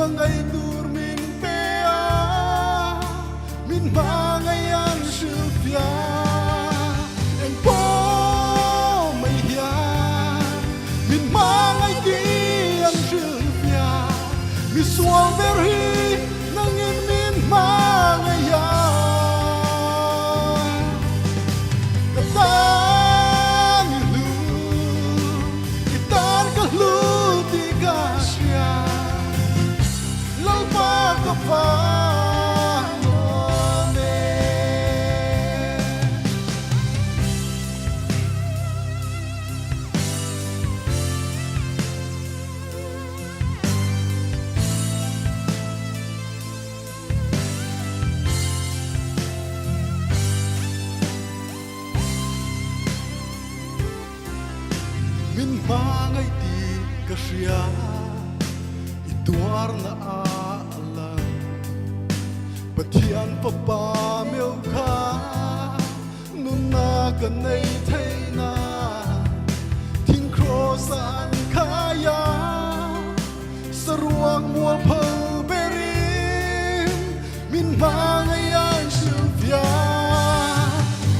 mangai dur min pea min mangayan silvia en po mai hia min mangai dian silvia mi sual beri nangin min mangaya katan ilu kitan kahlu tigasya lalpa kapalone min mangai ti kasya ituar na alam patian papameu kha nuna kanai thaina thing crossan khaya saruang mua phau berin min mangai ai silvia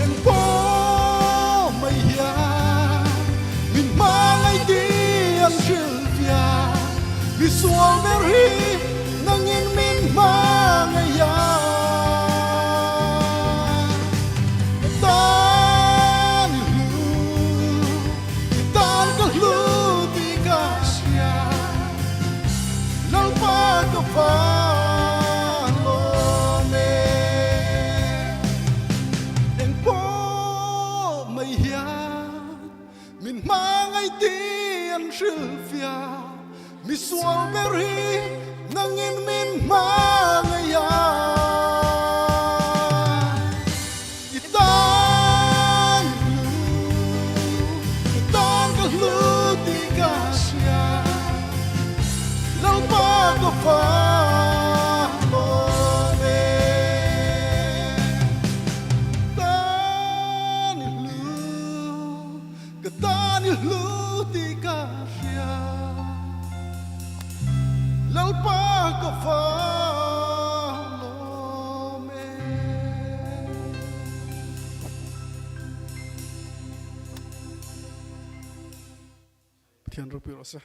en po mai hia min mangai dian silvia visual beri nangin min mangaya tan ilu kitan kahlu tigasya lalpa kapalone en po mai hia min mangai dian silvia mi sual beri nangin min mangaya itan kahlu tigasya lalpa kapalone katan ilu tigasya lalpa kapalone. Patian rupi rasa.